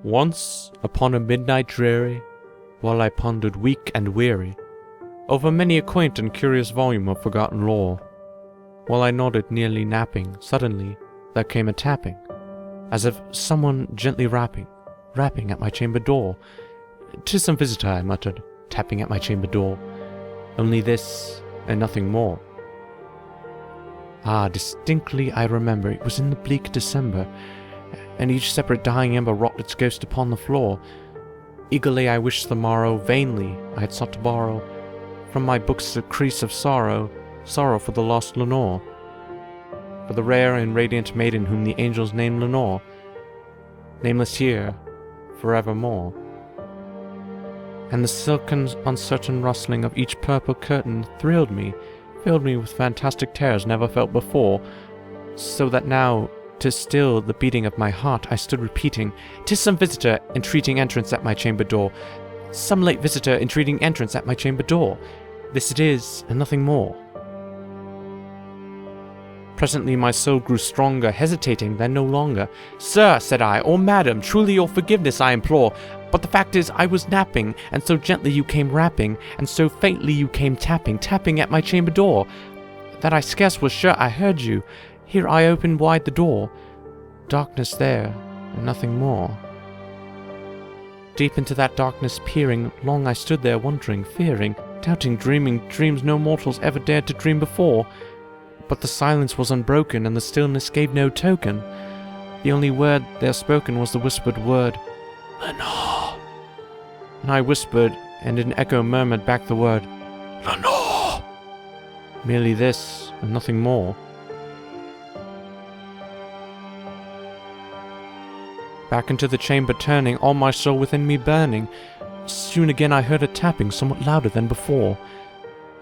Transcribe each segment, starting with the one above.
Once, upon a midnight dreary, while I pondered weak and weary over many a quaint and curious volume of forgotten lore, while I nodded nearly napping, suddenly there came a tapping, as if someone gently rapping at my chamber door. "'Tis some visitor," I muttered, tapping at my chamber door. "Only this, and nothing more." Ah, distinctly I remember, it was in the bleak December, and each separate dying ember wrought its ghost upon the floor. Eagerly I wished the morrow, vainly I had sought to borrow from my books the crease of sorrow for the lost Lenore, for the rare and radiant maiden whom the angels named Lenore, nameless here forevermore. And the silken uncertain rustling of each purple curtain thrilled me, filled me with fantastic terrors never felt before, so that now 'tis still the beating of my heart I stood repeating, "'Tis some visitor entreating entrance at my chamber door, some late visitor entreating entrance at my chamber door. This it is, and nothing more." Presently my soul grew stronger, hesitating, then no longer. "Sir," said I, "or madam, truly your forgiveness I implore, but the fact is I was napping, and so gently you came rapping, and so faintly you came tapping at my chamber door, that I scarce was sure I heard you. Here I opened wide the door. Darkness there, and nothing more." Deep into that darkness peering, long I stood there wondering, fearing, doubting, dreaming dreams no mortals ever dared to dream before. But the silence was unbroken, and the stillness gave no token. The only word there spoken was the whispered word, "Lenore." And I whispered, and an echo murmured back the word, "Lenore." Merely this, and nothing more. Back into the chamber turning, all my soul within me burning, soon again I heard a tapping somewhat louder than before.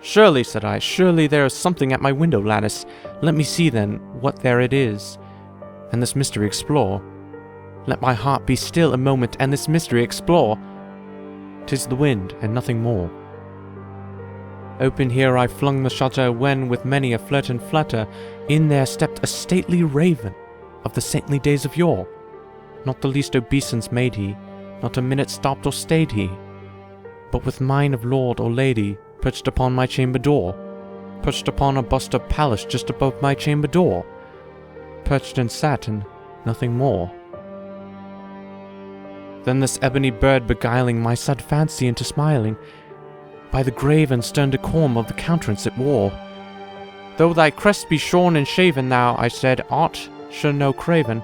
"Surely," said I, "surely there is something at my window lattice. Let me see then what there it is, and this mystery explore. Let my heart be still a moment, and this mystery explore. 'Tis the wind, and nothing more." Open here I flung the shutter, when, with many a flirt and flutter, in there stepped a stately raven of the saintly days of yore. Not the least obeisance made he, not a minute stopped or stayed he, but with mien of lord or lady, perched upon my chamber door, perched upon a bust of Pallas just above my chamber door, perched and sat, and nothing more. Then this ebony bird beguiling my sad fancy into smiling, by the grave and stern decorum of the countenance it wore. "Though thy crest be shorn and shaven, thou," I said, "art sure no craven,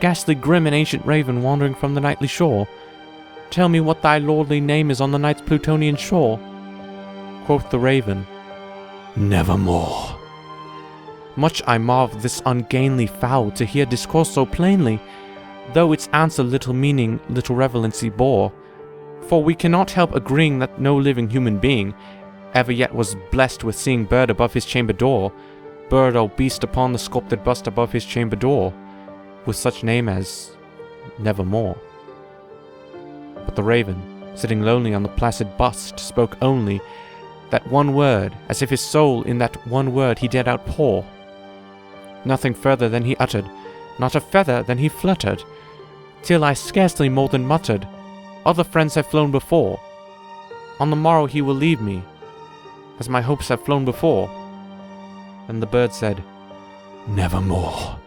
ghastly grim and ancient raven wandering from the nightly shore. Tell me what thy lordly name is on the night's Plutonian shore." Quoth the raven, "Nevermore." Much I marvelled this ungainly fowl to hear discourse so plainly, though its answer little meaning, little relevancy bore. For we cannot help agreeing that no living human being ever yet was blessed with seeing bird above his chamber door, bird or beast upon the sculpted bust above his chamber door, with such name as Nevermore. But the raven, sitting lonely on the placid bust, spoke only that one word, as if his soul in that one word he dared outpour. Nothing further than he uttered, not a feather than he fluttered, till I scarcely more than muttered, "Other friends have flown before. On the morrow he will leave me, as my hopes have flown before." And the bird said, "Nevermore."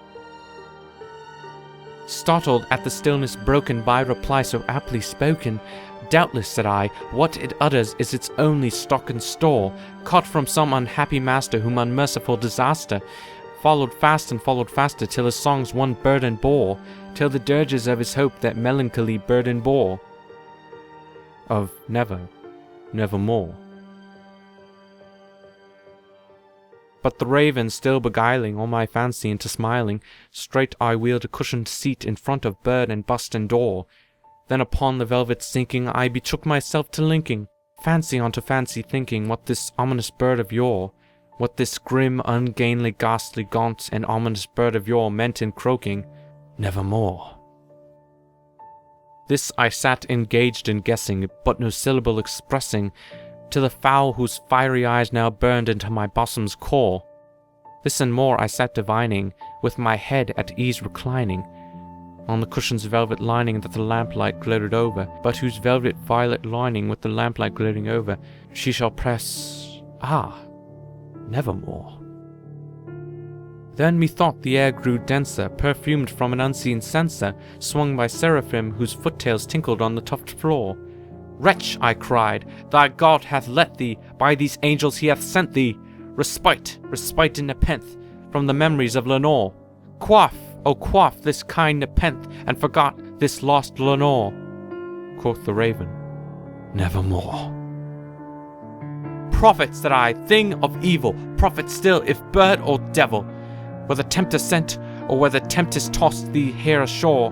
Startled at the stillness broken by reply so aptly spoken, "Doubtless," said I, "what it utters is its only stock and store, caught from some unhappy master whom unmerciful disaster followed fast and followed faster, till his songs one burden bore, till the dirges of his hope that melancholy burden bore, of never, nevermore." But the raven still beguiling all my fancy into smiling, straight I wheeled a cushioned seat in front of bird and bust and door. Then upon the velvet sinking, I betook myself to linking fancy onto fancy, thinking what this ominous bird of yore, what this grim, ungainly, ghastly, gaunt, and ominous bird of yore meant in croaking, "Nevermore." This I sat engaged in guessing, but no syllable expressing, till the fowl whose fiery eyes now burned into my bosom's core. This and more I sat divining, with my head at ease reclining, on the cushion's velvet lining that the lamplight glittered over, but whose velvet violet lining with the lamplight glittering over, she shall press, nevermore. Then methought the air grew denser, perfumed from an unseen censer, swung by seraphim whose foottails tinkled on the tufted floor. Wretch, I cried, thy God hath let thee, by these angels he hath sent thee, respite in nepenthe, from the memories of Lenore. Quaff, O quaff this kind nepenthe, and forgot this lost Lenore. Quoth the raven, nevermore. Prophet, said I, thing of evil, prophet still, if bird or devil, whether tempter sent, or whether tempest tossed thee here ashore,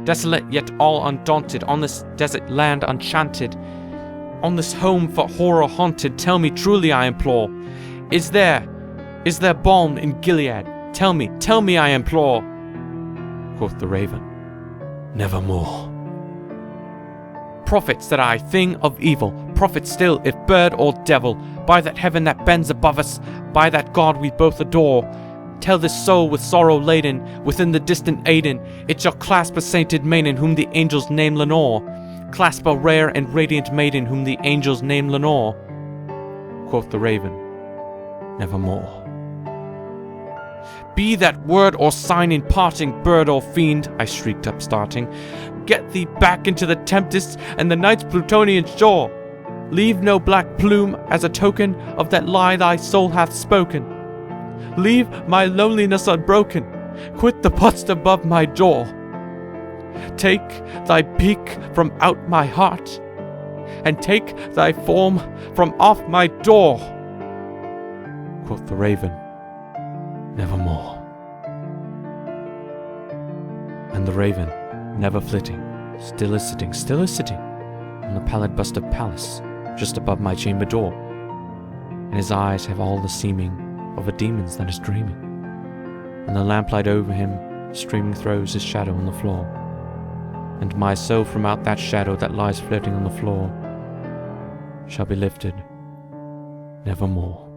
desolate yet all undaunted, on this desert land enchanted, on this home for horror haunted, tell me truly I implore, is there balm in Gilead? Tell me I implore. Quoth the raven, nevermore. Prophet, said I, thing of evil, prophet still, if bird or devil, by that heaven that bends above us, by that God we both adore, tell this soul with sorrow laden, within the distant Aden, it shall clasp a sainted maiden whom the angels name Lenore, clasp a rare and radiant maiden whom the angels name Lenore. Quoth the raven, nevermore. Be that word or sign in parting, bird or fiend, I shrieked upstarting, get thee back into the tempest and the night's Plutonian shore. Leave no black plume as a token of that lie thy soul hath spoken. Leave my loneliness unbroken, quit the post above my door. Take thy beak from out my heart, and take thy form from off my door. Quoth the raven, nevermore. And the raven, never flitting, still is sitting on the pallid bust of Pallas, just above my chamber door, and his eyes have all the seeming of a demon's that is dreaming, and the lamplight over him streaming throws his shadow on the floor, and my soul from out that shadow that lies floating on the floor shall be lifted nevermore.